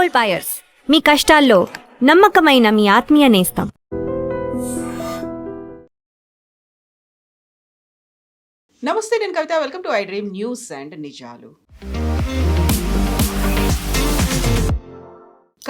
Gold buyers, మీ కష్టాల్లో నమ్మకమైన మీ ఆత్మీయ నేస్తం. నమస్తే, నేను Kavitha. Welcome to I dream news and నిజాలు.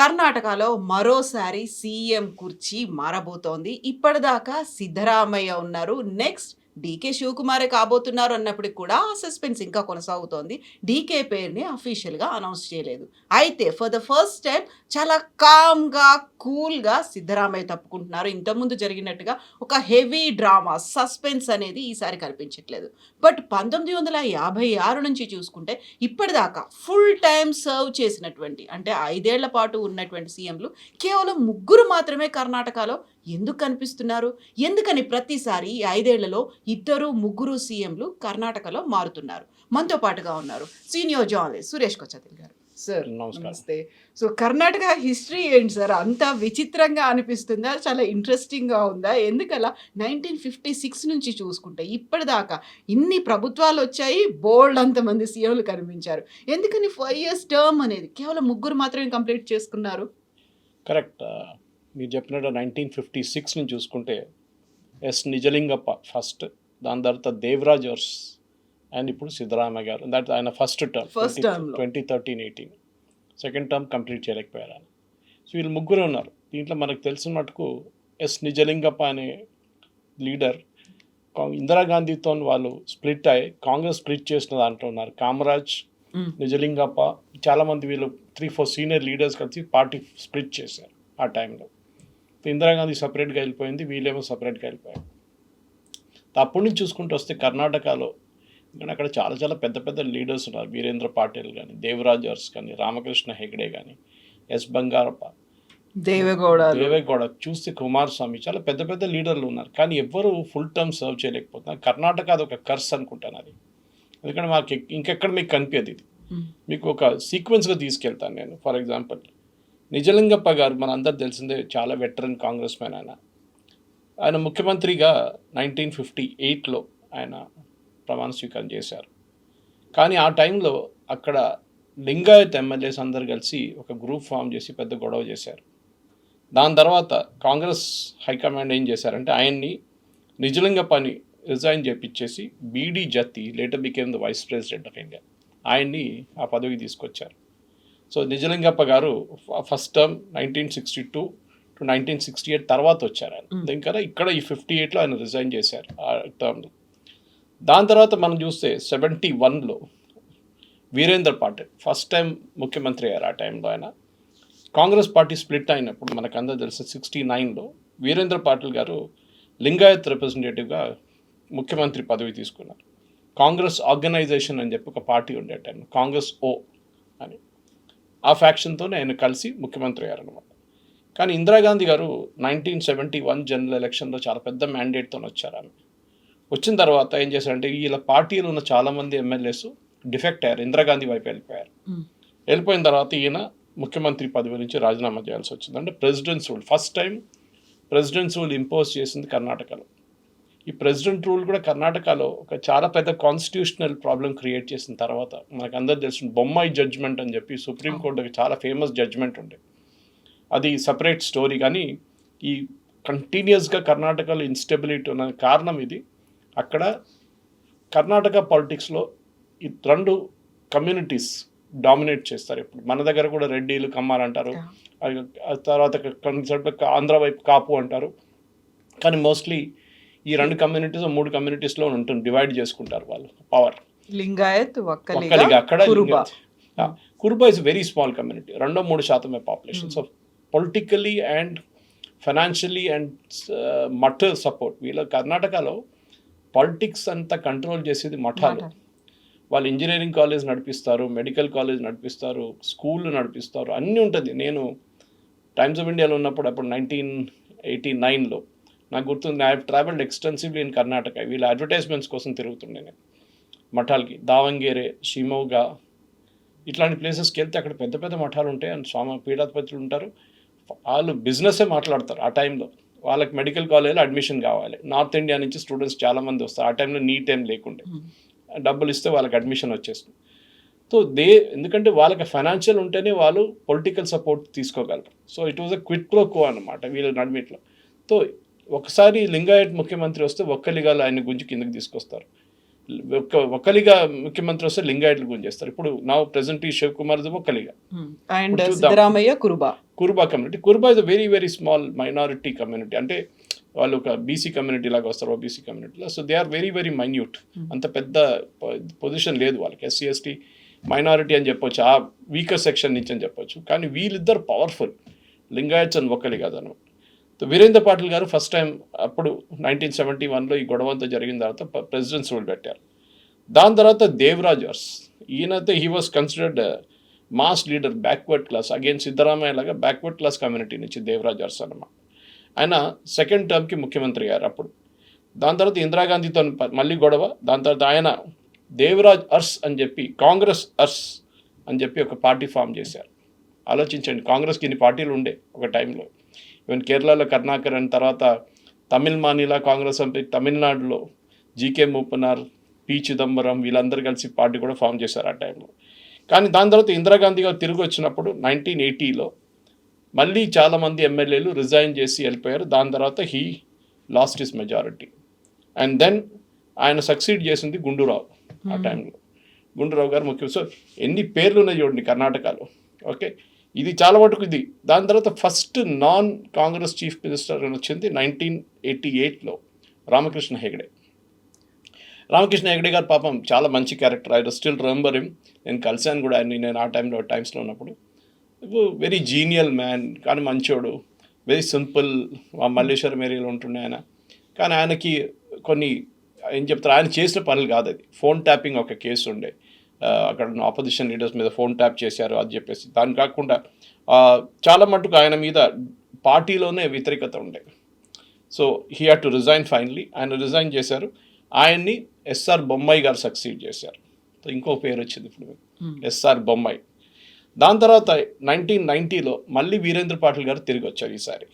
కర్ణాటకలో మరోసారి సీఎం కుర్చీ మారబోతోంది. ఇప్పటిదాకా సిద్ధరామయ్య ఉన్నారు, నెక్స్ట్ డీకే శివకుమారే కాబోతున్నారు అన్నప్పటికి కూడా ఆ సస్పెన్స్ ఇంకా కొనసాగుతోంది. డీకే పేరుని అఫీషియల్గా అనౌన్స్ చేయలేదు. అయితే ఫర్ ద ఫస్ట్ టైం చాలా కామ్గా, కూల్గా సిద్ధరామయ్య తప్పుకుంటున్నారు. ఇంతకుముందు జరిగినట్టుగా ఒక హెవీ డ్రామా, సస్పెన్స్ అనేది ఈసారి కనిపించట్లేదు. బట్ 1956 నుంచి చూసుకుంటే ఇప్పటిదాకా ఫుల్ టైం సర్వ్ చేసినటువంటి, అంటే 5 ఏళ్ల పాటు ఉన్నటువంటి సీఎంలు కేవలం 3 మాత్రమే కర్ణాటకలో ఎందుకు కనిపిస్తున్నారు? ఎందుకని ప్రతిసారి ఈ 5 ఏళ్లలో 2-3 సీఎంలు కర్ణాటకలో మారుతున్నారు? మనతో పాటుగా ఉన్నారు సీనియర్ జర్నలిస్ట్ సురేష్ కొచ్చతిల్ గారు. సార్ నమస్తే. సో కర్ణాటక హిస్టరీ ఏంటి సార్? అంత విచిత్రంగా అనిపిస్తుందా? చాలా ఇంట్రెస్టింగ్గా ఉందా? ఎందుకలా 1956 నుంచి చూసుకుంటే ఇప్పటిదాకా ఇన్ని ప్రభుత్వాలు వచ్చాయి, బోల్డ్ అంతమంది సీఎంలు కనిపించారు. ఎందుకని 5 years టర్మ్ అనేది కేవలం 3 మాత్రమే కంప్లీట్ చేసుకున్నారు? కరెక్ట్. మీరు చెప్పినట్టు 1956 నుంచి చూసుకుంటే నిజలింగప్ప ఫస్ట్, దాని తర్వాత దేవరాజ్ అర్స్, అండ్ ఇప్పుడు సిద్ధరామయ్య గారు. దట్ ఆయన first term 2013-18. Second term complete చేయలేకపోయారు ఆయన. సో వీళ్ళు 3 ఉన్నారు. దీంట్లో మనకు తెలిసిన మటుకు నిజలింగప్ప అనే లీడర్ ఇందిరాగాంధీతో వాళ్ళు స్ప్లిట్ అయ్యి కాంగ్రెస్ స్ప్లిట్ చేసిన దాంట్లో ఉన్నారు. కామరాజ్, నిజలింగప్ప, చాలామంది వీళ్ళు 3-4 సీనియర్ లీడర్స్ కలిసి పార్టీ స్ప్లిట్ చేశారు ఆ టైంలో. ఇందిరాగాంధీ సపరేట్గా వెళ్ళిపోయింది, వీళ్ళేమో సపరేట్గా వెళ్ళిపోయారు. అప్పటి నుంచి చూసుకుంటూ వస్తే కర్ణాటకలో అక్కడ చాలా చాలా పెద్ద పెద్ద లీడర్స్ ఉన్నారు. వీరేంద్ర పాటిల్ కానీ, దేవరాజ్ అర్స్ కానీ, రామకృష్ణ హెగ్డే కానీ, ఎస్ బంగారప్ప, దేవేగౌడ, చూస్తే కుమారస్వామి, చాలా పెద్ద పెద్ద లీడర్లు ఉన్నారు. కానీ ఎవ్వరు ఫుల్ టర్మ్ సర్వ్ చేయలేకపోతున్నారు. కర్ణాటక అది ఒక కర్స్ అనుకుంటాను అది. ఎందుకంటే మాకు ఇంకెక్కడ మీకు కనిపించదు ఇది. మీకు ఒక సీక్వెన్స్గా తీసుకెళ్తాను నేను. ఫర్ ఎగ్జాంపుల్, నిజలింగప్ప గారు మన అందరు తెలిసిందే, చాలా వెటరన్ కాంగ్రెస్ మ్యాన్. ఆయన ముఖ్యమంత్రిగా 1958లో ఆయన ప్రమాణ స్వీకారం చేశారు. కానీ ఆ టైంలో అక్కడ లింగాయత్ ఎమ్మెల్యేస్ అందరు కలిసి ఒక గ్రూప్ ఫామ్ చేసి పెద్ద గొడవ చేశారు. దాని తర్వాత కాంగ్రెస్ హైకమాండ్ ఏం చేశారంటే ఆయన్ని నిజలింగప్పని రిజైన్ చేపించేసి BD Jatti, later became the vice president of India, ఆయన్ని ఆ పదవికి తీసుకొచ్చారు. సో నిజలింగప్ప గారు ఫస్ట్ టర్మ్ 1962-1968 తర్వాత వచ్చారు ఆయన. ఇంకా ఇక్కడ ఈ 58లో ఆయన రిజైన్ చేశారు ఆ టర్మ్లో. దాని తర్వాత మనం చూస్తే 71లో వీరేంద్ర పాటిల్ ఫస్ట్ టైం ముఖ్యమంత్రి అయ్యారు. ఆ టైంలో ఆయన కాంగ్రెస్ పార్టీ స్ప్లిట్ అయినప్పుడు మనకు అందరూ తెలుసు 69లో వీరేంద్ర పాటిల్ గారు లింగాయత్ రిప్రజెంటేటివ్గా ముఖ్యమంత్రి పదవి తీసుకున్నారు. కాంగ్రెస్ ఆర్గనైజేషన్ అని చెప్పి ఒక పార్టీ ఉండే టైం, కాంగ్రెస్ ఓ అని, ఆ ఫ్యాక్షన్తోనే ఆయన కలిసి ముఖ్యమంత్రి అయ్యారనమాట. కానీ ఇందిరాగాంధీ గారు 1971 జనరల్ ఎలక్షన్లో చాలా పెద్ద మ్యాండేట్తో వచ్చారు. ఆమె వచ్చిన తర్వాత ఏం చేశారంటే వీళ్ళ పార్టీలో ఉన్న చాలామంది ఎమ్మెల్యేస్ డిఫెక్ట్ అయ్యారు, ఇందిరాగాంధీ వైపు వెళ్ళిపోయారు. వెళ్ళిపోయిన తర్వాత ఈయన ముఖ్యమంత్రి పదవి నుంచి రాజీనామా చేయాల్సి వచ్చింది. అంటే presidents rule, first time presidents rule impose చేసింది కర్ణాటకలో. ఈ ప్రెసిడెంట్ రూల్ కూడా కర్ణాటకలో ఒక చాలా పెద్ద కాన్స్టిట్యూషనల్ ప్రాబ్లం క్రియేట్ చేసిన తర్వాత, మనకు అందరు తెలిసిన బొమ్మాయి జడ్జ్మెంట్ అని చెప్పి సుప్రీంకోర్టుకి చాలా ఫేమస్ జడ్జ్మెంట్ ఉండే, అది సపరేట్ స్టోరీ. కానీ ఈ కంటిన్యూస్గా కర్ణాటకలో ఇన్స్టెబిలిటీ ఉన్న కారణం ఇది. అక్కడ కర్ణాటక పాలిటిక్స్లో ఈ 2 కమ్యూనిటీస్ డామినేట్ చేస్తారు. ఇప్పుడు మన దగ్గర కూడా రెడ్డిలు, కమ్మారు అంటారు, తర్వాత ఆంధ్ర వైపు కాపు అంటారు. కానీ మోస్ట్లీ ఈ 2 కమ్యూనిటీస్ 3 కమ్యూనిటీస్లో ఉంటుంది, డివైడ్ చేసుకుంటారు వాళ్ళు పవర్. లింగాయత్, అక్కడ Kuruba is very small community, 2-3% population. So politically and financially and matha support, వీళ్ళ కర్ణాటకలో పాలిటిక్స్ అంతా కంట్రోల్ చేసేది మఠాలు. వాళ్ళు ఇంజనీరింగ్ కాలేజ్ నడిపిస్తారు, మెడికల్ కాలేజ్ నడిపిస్తారు, స్కూళ్ళు నడిపిస్తారు, అన్నీ ఉంటుంది. నేను టైమ్స్ ఆఫ్ ఇండియాలో ఉన్నప్పుడు అప్పుడు 1989లో నాకు గుర్తుంది, I have travelled extensively in Karnataka. వీళ్ళ అడ్వర్టైజ్మెంట్స్ కోసం తిరుగుతుండే నేను మఠాలకి. దావంగేరే, షిమోగా, ఇట్లాంటి ప్లేసెస్కి వెళ్తే అక్కడ పెద్ద పెద్ద మఠాలు ఉంటాయి అండ్ స్వామి పీఠాధిపతులు ఉంటారు. వాళ్ళు బిజినెస్సే మాట్లాడతారు ఆ టైంలో. వాళ్ళకి మెడికల్ కాలేజ్లో అడ్మిషన్ కావాలి, నార్త్ ఇండియా నుంచి స్టూడెంట్స్ చాలామంది వస్తారు. ఆ టైంలో నీట్ ఏం లేకుండే, డబ్బులు ఇస్తే వాళ్ళకి అడ్మిషన్ వచ్చేస్తుంది. సో సో ఎందుకంటే వాళ్ళకి ఫైనాన్షియల్ ఉంటేనే వాళ్ళు పొలిటికల్ సపోర్ట్ తీసుకోగలరు. So it was a quid pro quo అనమాట వీళ్ళ నడిమిట్లో. సో ఒకసారి లింగాయత్ ముఖ్యమంత్రి వస్తే ఒక్కలిగాలు ఆయన గుంజి కిందకి తీసుకొస్తారు. ఒక్కలిగా ముఖ్యమంత్రి వస్తే లింగాయట్లు గుంజేస్తారు. ఇప్పుడు నా ప్రెసెంట్ ఈ Shivakumar Vokkaliga and Siddaramaiah Kuruba community. Kuruba is a very very small minority community. అంటే వాళ్ళు ఒక బీసీ కమ్యూనిటీ లాగా వస్తారు, ఓబీసీ కమ్యూనిటీలో. So they are very very minute. అంత పెద్ద పొజిషన్ లేదు వాళ్ళకి. ఎస్సీ ఎస్టీ మైనారిటీ అని చెప్పొచ్చు, ఆ వీకర్ సెక్షన్ నుంచి అని చెప్పొచ్చు. కానీ వీళ్ళిద్దరు పవర్ఫుల్, లింగాయత్స్ అని ఒక్కలి కాదు అనమాట. సో వీరేంద్ర పాటిల్ గారు ఫస్ట్ టైం అప్పుడు 1971లో ఈ గొడవ అంతా జరిగిన తర్వాత ప్రెసిడెంట్స్ రూల్ పెట్టారు. దాని తర్వాత దేవరాజ్ అర్స్, ఈయనైతే he was considered mass leader, backward class, again Siddaramaiah లాగా బ్యాక్వర్డ్ క్లాస్ కమ్యూనిటీ నుంచి దేవరాజ్ అర్స్ అన్నమాట. ఆయన సెకండ్ టర్మ్కి ముఖ్యమంత్రి అయ్యారు అప్పుడు. దాని తర్వాత ఇందిరాగాంధీతో మళ్ళీ గొడవ. దాని తర్వాత ఆయన దేవరాజ్ అర్స్ అని చెప్పి కాంగ్రెస్ అర్స్ అని చెప్పి ఒక పార్టీ ఫామ్ చేశారు. ఆలోచించండి, కాంగ్రెస్కి ఇన్ని పార్టీలు ఉండే ఒక టైంలో. ఈవెన్ కేరళలో కరుణాకర్ అని, తర్వాత తమిళ్ మానిలా కాంగ్రెస్ అని, తమిళనాడులో జీకే మూపనార్, పి చిదంబరం వీళ్ళందరూ కలిసి పార్టీ కూడా ఫామ్ చేశారు ఆ టైంలో. కానీ దాని తర్వాత ఇందిరాగాంధీ గారు తిరిగి వచ్చినప్పుడు 1980లో మళ్ళీ చాలామంది ఎమ్మెల్యేలు రిజైన్ చేసి వెళ్ళిపోయారు. దాని తర్వాత he lost his majority. And then ఆయన సక్సీడ్ చేసింది గుండూరావు ఆ టైంలో. గుండూరావు గారు ముఖ్యం. సో ఎన్ని పేర్లు ఉన్నాయి చూడండి కర్ణాటకలో. ఓకే, ఇది చాలా మటుకు ఇది. దాని తర్వాత first non Congress chief minister అని వచ్చింది 1988లో రామకృష్ణ హెగడే. రామకృష్ణ హెగడే గారు పాపం చాలా మంచి character. I still remember him. నేను కలిశాను కూడా ఆయన, నేను ఆ టైమ్స్లో ఉన్నప్పుడు. వెరీ జీనియల్ మ్యాన్, కానీ మంచోడు, వెరీ సింపుల్. మల్లేశ్వరం ఏరియాలో ఉంటుండే ఆయన. కానీ ఆయనకి కొన్ని ఏం చెప్తారు, ఆయన చేసిన పనులు కాదు అది. ఫోన్ ట్యాపింగ్ ఒక కేసు ఉండే, అక్కడ ఉన్న ఆపోజిషన్ లీడర్స్ మీద ఫోన్ ట్యాప్ చేశారు అది చెప్పేసి. దాని కాకుండా చాలా మటుకు ఆయన మీద పార్టీలోనే వ్యతిరేకత ఉండే. So he had to resign finally. ఆయన రిజైన్ చేశారు. ఆయన్ని ఎస్ఆర్ బొమ్మాయి గారు సక్సీడ్ చేశారు. సో ఇంకో పేరు వచ్చింది ఇప్పుడు, ఎస్ఆర్ బొమ్మాయి. దాని తర్వాత 1990లో మళ్ళీ వీరేంద్ర పాటిల్ గారు తిరిగి వచ్చారు ఈసారి.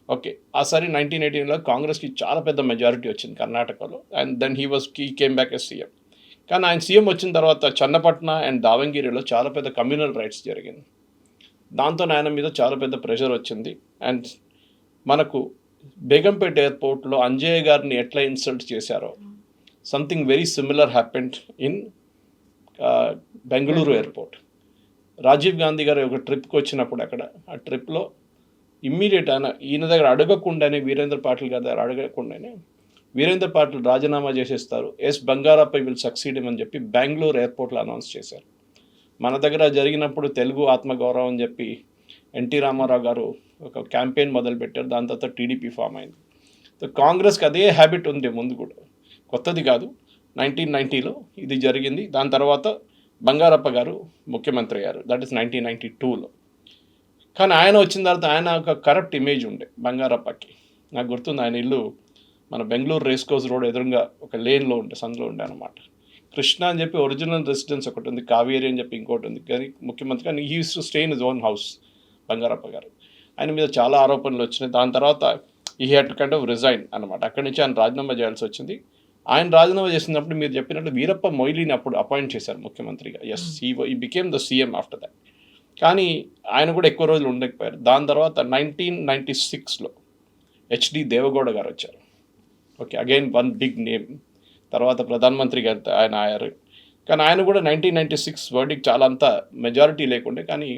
ఓకే, ఆసారి 1918లో కాంగ్రెస్కి చాలా పెద్ద మెజారిటీ వచ్చింది కర్ణాటకలో. And then he came back as CM. కానీ ఆయన సీఎం వచ్చిన తర్వాత చన్నపట్న అండ్ దావంగిరిలో చాలా పెద్ద కమ్యూనల్ రైట్స్ జరిగింది. దాంతో ఆయన మీద చాలా పెద్ద ప్రెషర్ వచ్చింది. అండ్ మనకు బేగంపేట ఎయిర్పోర్ట్లో అంజయ్య గారిని ఎట్లా ఇన్సల్ట్ చేశారో, something very similar happened in Bengaluru airport. Rajiv Gandhi garu ఒక ట్రిప్కి వచ్చినప్పుడు అక్కడ ఆ ట్రిప్లో ఇమ్మీడియట్ ఈయన దగ్గర అడగకుండానే, వీరేంద్ర పాటిల్ గారి దగ్గర అడగకుండానే వీరేంద్ర పాటిల్ రాజీనామా చేసేస్తారు, ఎస్ బంగారప్ప విల్ సక్సీడ్ అని చెప్పి బెంగళూరు ఎయిర్పోర్ట్లో అనౌన్స్ చేశారు. మన దగ్గర జరిగినప్పుడు తెలుగు ఆత్మగౌరవం అని చెప్పి ఎన్టీ రామారావు గారు ఒక క్యాంపెయిన్ మొదలుపెట్టారు. దాని తర్వాత టీడీపీ ఫామ్ అయింది. సో కాంగ్రెస్కి అదే హ్యాబిట్ ఉంది ముందు కూడా, కొత్తది కాదు. 1990లో ఇది జరిగింది. దాని తర్వాత బంగారప్ప గారు ముఖ్యమంత్రి అయ్యారు, దట్ ఈస్ 1992లో. కానీ ఆయన వచ్చిన తర్వాత ఆయన ఒక కరప్ట్ ఇమేజ్ ఉండే బంగారప్పకి. నాకు గుర్తుంది, ఆయన ఇల్లు మన బెంగళూరు రేస్ కోర్స్ రోడ్ ఎదురుగా ఒక లేన్లో ఉండే, సందులో ఉండే అనమాట. కృష్ణ అని చెప్పి ఒరిజినల్ రెసిడెన్స్ ఒకటి ఉంది, కావేరి అని చెప్పి ఇంకోటి ఉంది. కానీ ముఖ్యమంత్రి కానీ he use to stay in his own house Bangarappa గారు. ఆయన మీద చాలా ఆరోపణలు వచ్చినాయి. దాని తర్వాత ఈ had to kind of resign అనమాట. అక్కడి నుంచి ఆయన రాజీనామా చేయాల్సి వచ్చింది. ఆయన రాజీనామా చేసినప్పుడు మీరు చెప్పినట్టు వీరప్ప మొయిలీని అప్పుడు అపాయింట్ చేశారు ముఖ్యమంత్రిగా. Yes, he became the CM after that. కానీ ఆయన కూడా ఎక్కువ రోజులు ఉండకపోయారు. దాని తర్వాత 1996లో హెచ్డి దేవగౌడ గారు వచ్చారు. Okay, again one big name. తర్వాత ప్రధానమంత్రి గారు ఆయన అయ్యారు. కానీ ఆయన కూడా 1996 వర్డిక్ చాలా అంత మెజారిటీ లేకుండే, కానీ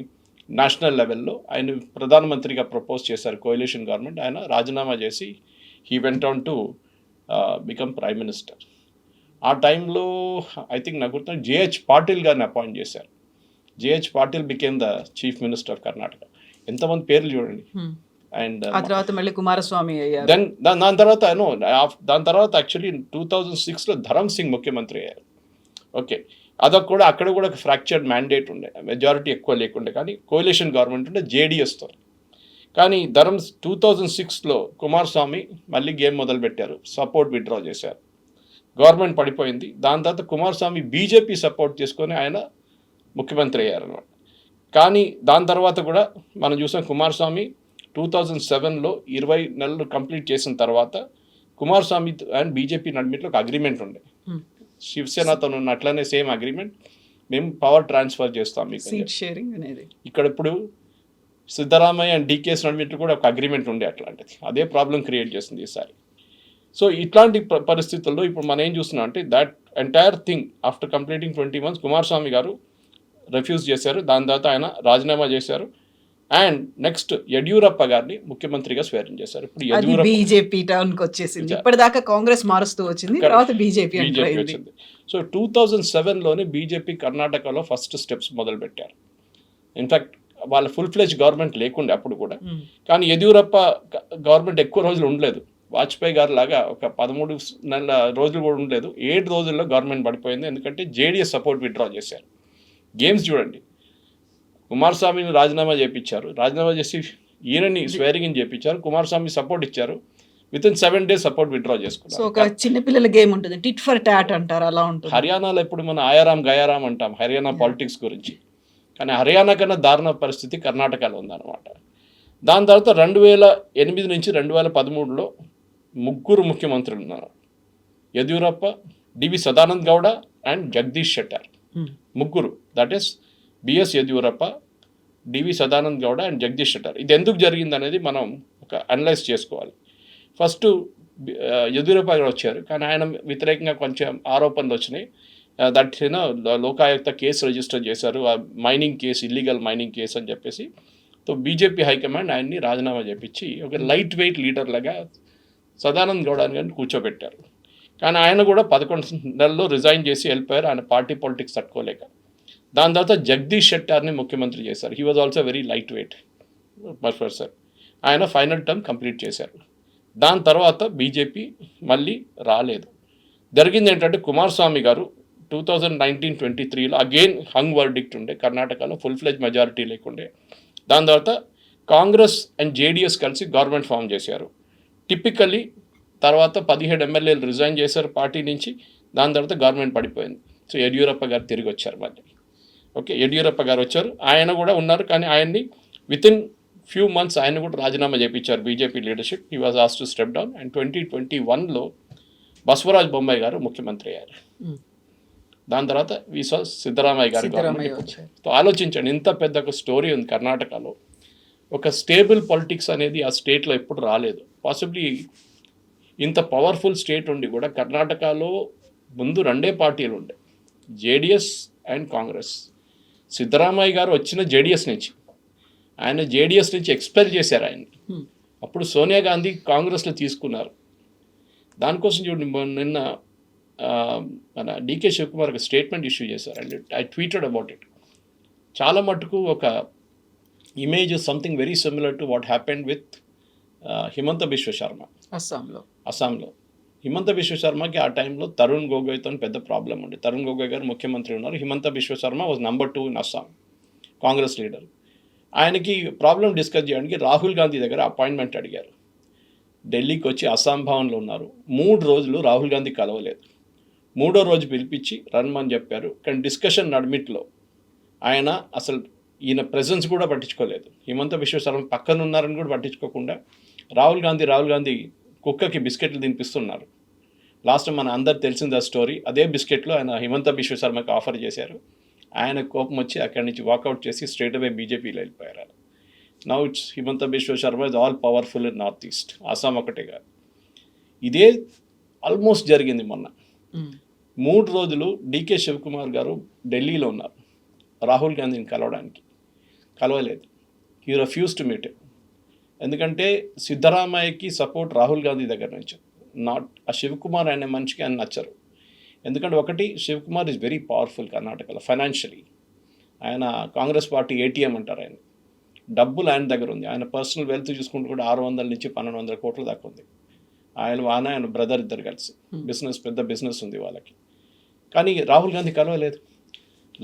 నేషనల్ లెవెల్లో ఆయన ప్రధానమంత్రిగా ప్రపోజ్ చేశారు కోalition గవర్నమెంట్. ఆయన రాజీనామా చేసి he went on to become prime minister. ఆ టైంలో ఐ థింక్ నాకు గుర్తు జేహెచ్ పాటిల్ గారిని అపాయింట్ చేశారు. JH Patil became the chief minister of Karnataka. ఎంతమంది పేర్లు చూడండి. అండ్ తర్వాత మళ్ళీ కుమారస్వామి అయ్యారు. దెన్ దాని తర్వాత యాక్చువల్లీ 2006లో ధరమ్ సింగ్ ముఖ్యమంత్రి అయ్యారు. ఓకే, అక్కడ కూడా ఒక ఫ్రాక్చర్డ్ మ్యాండేట్ ఉండే, మెజారిటీ ఎక్కువ లేకుండే, కానీ కోalition గవర్నమెంట్ ఉండే జేడీఎస్తో. కానీ 2006లో కుమారస్వామి మళ్ళీ గేమ్ మొదలుపెట్టారు, సపోర్ట్ విత్డ్రా చేశారు, గవర్నమెంట్ పడిపోయింది. దాని తర్వాత కుమారస్వామి బీజేపీ సపోర్ట్ చేసుకొని ఆయన ముఖ్యమంత్రి అయ్యారు అనమాట. కానీ దాని తర్వాత కూడా మనం చూసాం కుమారస్వామి 2007లో 20 నెలలు కంప్లీట్ చేసిన తర్వాత కుమారస్వామి అండ్ బీజేపీ నడిమిట్లో ఒక అగ్రిమెంట్ ఉండే, శివసేనతో ఉన్న అట్లనే సేమ్ అగ్రిమెంట్. మేము పవర్ ట్రాన్స్ఫర్ చేస్తాం మీకు అని సీట్ చెప్పి. షేరింగ్ అనేది. ఇక్కడ ఇప్పుడు సిద్ధరామయ్య అండ్ డీకేఎస్ నడిమిట్లు కూడా ఒక అగ్రిమెంట్ ఉండే అట్లాంటిది. అదే ప్రాబ్లం క్రియేట్ చేస్తుంది ఈసారి. సో ఇట్లాంటి పరిస్థితుల్లో ఇప్పుడు మనం ఏం చూస్తున్నాం అంటే that entire thing after completing 20 months Kumaraswamy గారు రిఫ్యూజ్ చేశారు. దాని తర్వాత ఆయన రాజీనామా చేశారు. అండ్ నెక్స్ట్ యడ్యూరప్ప గారిని ముఖ్యమంత్రిగా స్వేరింగ్ చేశారు. ఇప్పుడు అది యడ్యూరప్ప బీజేపీ టర్న్ కి వచ్చేసింది. ఇప్పటిదాకా కాంగ్రెస్ మారుస్తూ వచ్చింది, తర్వాత బీజేపీ అయింది. వచ్చింది. సో 2007లోనే బీజేపీ కర్ణాటకలో ఫస్ట్ స్టెప్స్ మొదలు పెట్టారు. ఇన్ఫాక్ట్ వాళ్ళ ఫుల్ ఫ్లెజ్ గవర్నమెంట్ లేకుండే అప్పుడు కూడా. కానీ యడ్యూరప్ప గవర్నమెంట్ ఎక్కువ రోజులు ఉండలేదు. వాజ్పేయి గారు లాగా ఒక 13 నెలల రోజులు కూడా ఉండలేదు. 7 రోజుల్లో గవర్నమెంట్ పడిపోయింది. ఎందుకంటే జేడీఎస్ సపోర్ట్ విత్డ్రా చేశారు. గేమ్స్ చూడండి, కుమారస్వామిని రాజీనామా చేయించారు. రాజీనామా చేసి ఈయనని స్వేరింగ్ చేయించారు. కుమారస్వామి సపోర్ట్ ఇచ్చారు. With in 7 days support withdraw so చేసుకున్నారు. ఒక చిన్నపిల్లల గేమ్ ఉంటుంది, టిట్ ఫర్ టాట్ అంటారు, అలా ఉంటుంది. హర్యానాలో ఇప్పుడు మనం ఆయారాం గయారాం అంటాం హర్యానా పాలిటిక్స్ గురించి. కానీ హర్యానా కన్నా దారుణ పరిస్థితి కర్ణాటకలో ఉందన్నమాట. దాని తర్వాత 2008 నుంచి 2013లో 3 ముఖ్యమంత్రులు ఉన్నారు. Yediyurappa, DV Sadanand Gowda and Jagadish Shettar. 3. That is BS Yediyurappa, DV Sadanand Gowda and Jagadish Shettar. ఇది ఎందుకు జరిగింది అనేది మనం ఒక అనలైజ్ చేసుకోవాలి. ఫస్ట్ యడ్యూరప్ప గారు వచ్చారు, కానీ ఆయన వ్యతిరేకంగా కొంచెం ఆరోపణలు వచ్చినాయి. దట్ లోకాయుక్త కేసు రిజిస్టర్ చేశారు, mining case, illegal mining case అని చెప్పేసి. సో బీజేపీ హైకమాండ్ ఆయన్ని రాజీనామా చేపించి ఒక లైట్ వెయిట్ లీడర్ లాగా సదానంద్ గౌడ గారిని కూర్చోబెట్టారు. కానీ ఆయన కూడా 11 నెలల్లో రిజైన్ చేసి వెళ్ళిపోయారు, ఆయన పార్టీ పాలిటిక్స్ తట్టుకోలేక. దాని తర్వాత జగదీష్ షెట్టార్ని ముఖ్యమంత్రి చేశారు. He was also very light weight person. ఆయన ఫైనల్ టర్మ్ కంప్లీట్ చేశారు. దాని తర్వాత బీజేపీ మళ్ళీ రాలేదు. జరిగింది ఏంటంటే కుమారస్వామి గారు 2019-23లో అగైన్ హంగ్ వర్డిక్ట్ ఉండే, కర్ణాటకలో ఫుల్ ఫ్లెజ్ మెజారిటీ లేకుండే. దాని తర్వాత కాంగ్రెస్ అండ్ జేడీఎస్ కలిసి గవర్నమెంట్ ఫామ్ చేశారు. టిపికలీ తర్వాత 17 ఎమ్మెల్యేలు రిజైన్ చేశారు పార్టీ నుంచి. దాని తర్వాత గవర్నమెంట్ పడిపోయింది. సో యడ్యూరప్ప గారు తిరిగి వచ్చారు మళ్ళీ. ఓకే, యడ్యూరప్ప గారు వచ్చారు, ఆయన కూడా ఉన్నారు. కానీ ఆయన్ని విత్ ఇన్ ఫ్యూ మంత్స్ ఆయన కూడా రాజీనామా చేయించారు BJP leadership. He was asked to step down. And 2021లో బసవరాజ్ బొమ్మాయి గారు ముఖ్యమంత్రి అయ్యారు. దాని తర్వాత వీసా సిద్ధరామయ్య గారు వచ్చారు. సో ఆలోచించండి, ఇంత పెద్ద ఒక స్టోరీ ఉంది కర్ణాటకలో. ఒక స్టేబుల్ పాలిటిక్స్ అనేది ఆ స్టేట్లో ఎప్పుడు రాలేదు. పాసిబ్లీ ఇంత పవర్ఫుల్ స్టేట్ ఉండి కూడా కర్ణాటకలో ముందు 2 పార్టీలు ఉండే, జేడిఎస్ అండ్ కాంగ్రెస్. సిద్ధరామయ్య గారు వచ్చిన జేడిఎస్ నుంచి, ఆయన జేడిఎస్ నుంచి ఎక్స్పెల్ చేశారు ఆయన్ని. అప్పుడు సోనియా గాంధీ కాంగ్రెస్లో తీసుకున్నారు. దానికోసం చూడండి, నిన్న మన డీకే శివకుమార్ ఒక స్టేట్మెంట్ ఇష్యూ చేశారు. And I tweeted about it. చాలా మటుకు ఒక image something very similar to what happened with Himanta Biswa Sharma అస్సాంలో. హిమంత బిశ్వ శర్మకి ఆ టైంలో తరుణ్ గొగోయ్తో పెద్ద ప్రాబ్లం ఉంది. తరుణ్ గొగోయ్ గారు ముఖ్యమంత్రి ఉన్నారు. Himanta Biswa Sharma was number 2 in Assam, Congress leader. ఆయనకి ప్రాబ్లం డిస్కస్ చేయడానికి రాహుల్ గాంధీ దగ్గర అపాయింట్మెంట్ అడిగారు. ఢిల్లీకి వచ్చి అస్సాం భవన్లో ఉన్నారు. 3 రోజులు రాహుల్ గాంధీ కలవలేదు. 3వ రోజు పిలిపించి రమ్మని చెప్పారు. కానీ డిస్కషన్ నడిమిట్లో ఆయన అసలు ఈయన ప్రెజెన్స్ కూడా పట్టించుకోలేదు. హిమంత బిశ్వ శర్మ పక్కన ఉన్నారని కూడా పట్టించుకోకుండా రాహుల్ గాంధీ కుక్కకి బిస్కెట్లు తినిపిస్తున్నారు. లాస్ట్ మన అందరు తెలిసింది ఆ స్టోరీ. అదే బిస్కెట్లు ఆయన హిమంత బిశ్వ శర్మకి ఆఫర్ చేశారు. ఆయన కోపం వచ్చి అక్కడి నుంచి వాకౌట్ చేసి స్ట్రేట్ అవే బీజేపీలో వెళ్ళిపోయారు. Now it's Himanta Biswa Sharma is all powerful in north east, Assam ఒకటే కాదు. ఇదే ఆల్మోస్ట్ జరిగింది మొన్న. 3 రోజులు డీకే శివకుమార్ గారు ఢిల్లీలో ఉన్నారు రాహుల్ గాంధీని కలవలేదు. He refuse to meet. ఎందుకంటే సిద్ధరామయ్యకి సపోర్ట్ రాహుల్ గాంధీ దగ్గర నుంచి, నాట్ ఆ శివకుమార్ అనే మనిషికి ఆయన నచ్చరు. ఎందుకంటే ఒకటి, శివకుమార్ ఈజ్ వెరీ పవర్ఫుల్ కర్ణాటకలో ఫైనాన్షియలీ. ఆయన కాంగ్రెస్ పార్టీ ఏటీఎం అంటారు. ఆయన డబ్బులు ఆయన దగ్గర ఉంది. ఆయన పర్సనల్ వెల్త్ చూసుకుంటూ కూడా 600 నుంచి 1200 కోట్ల దాకా ఉంది. ఆయన బ్రదర్ ఇద్దరు కలిసి పెద్ద బిజినెస్ ఉంది వాళ్ళకి. కానీ రాహుల్ గాంధీ కలవలేదు.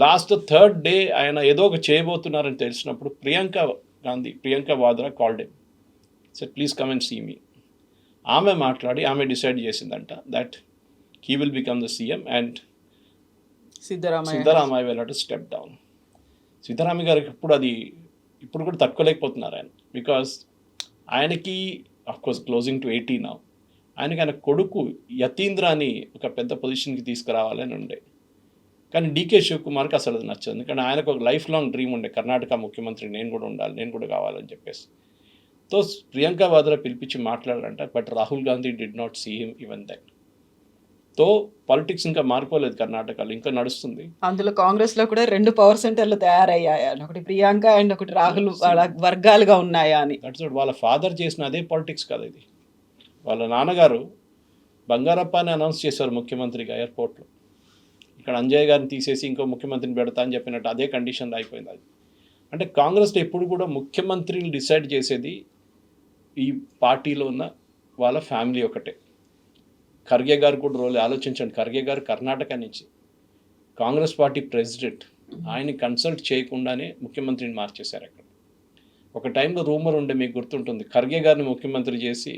లాస్ట్ 3rd డే ఆయన ఏదో ఒక చేయబోతున్నారని తెలిసినప్పుడు Priyanka Vadra called him, said please come and see me. ఆమె మాట్లాడి ఆమె డిసైడ్ చేసిందంట that he will become the CM and Siddaramaiah will have to step down. Siddaramaiah గారికి ఇప్పుడు కూడా తట్టుకోలేకపోతున్నారు ఆయన. బికాస్ ఆయనకి అఫ్కోర్స్ క్లోజింగ్ టు 80 నౌ. ఆయన కొడుకు యతీంద్రాని ఒక పెద్ద పొజిషన్కి తీసుకురావాలని ఉండే. కానీ డీకే శివకుమార్కి అసలు అది నచ్చదు. ఎందుకంటే ఆయనకు ఒక లైఫ్ లాంగ్ డ్రీమ్ ఉండే, కర్ణాటక ముఖ్యమంత్రి నేను కూడా ఉండాలి, నేను కూడా కావాలని చెప్పేసి. తో ప్రియాంక వాద్రా పిలిపించి మాట్లాడాలంట, but Rahul Gandhi did not see him even that. తో పాలిటిక్స్ ఇంకా మారిపోలేదు కర్ణాటకలో, ఇంకా నడుస్తుంది. అందులో కాంగ్రెస్ లో కూడా 2 పవర్ సెంటర్లు తయారయ్యాయి, ఒకటి ప్రియాంక అండ్ ఒకటి రాహుల్, వాళ్ళ వర్గాలుగా ఉన్నాయా అని. దట్స్ వాట్ వాళ్ళ ఫాదర్ చేసిన అదే పాలిటిక్స్ కదా ఇది. వాళ్ళ నాన్నగారు బంగారప్ప అని అనౌన్స్ చేశారు ముఖ్యమంత్రిగా ఎయిర్పోర్ట్లో. ఇక్కడ అంజయ్ గారిని తీసేసి ఇంకో ముఖ్యమంత్రిని పెడతా అని చెప్పినట్టు అదే కండిషన్లో అయిపోయింది అది. అంటే కాంగ్రెస్లో ఎప్పుడు కూడా ముఖ్యమంత్రిని డిసైడ్ చేసేది ఈ పార్టీలో ఉన్న వాళ్ళ ఫ్యామిలీ ఒకటే. ఖర్గే గారు కూడా రోల్ ఆలోచించండి. ఖర్గే గారు కర్ణాటక నుంచి కాంగ్రెస్ పార్టీ ప్రెసిడెంట్, ఆయన్ని కన్సల్ట్ చేయకుండానే ముఖ్యమంత్రిని మార్చేశారు అక్కడ. ఒక టైంలో రూమర్ ఉండే, మీకు గుర్తుంటుంది, ఖర్గే గారిని ముఖ్యమంత్రి చేసి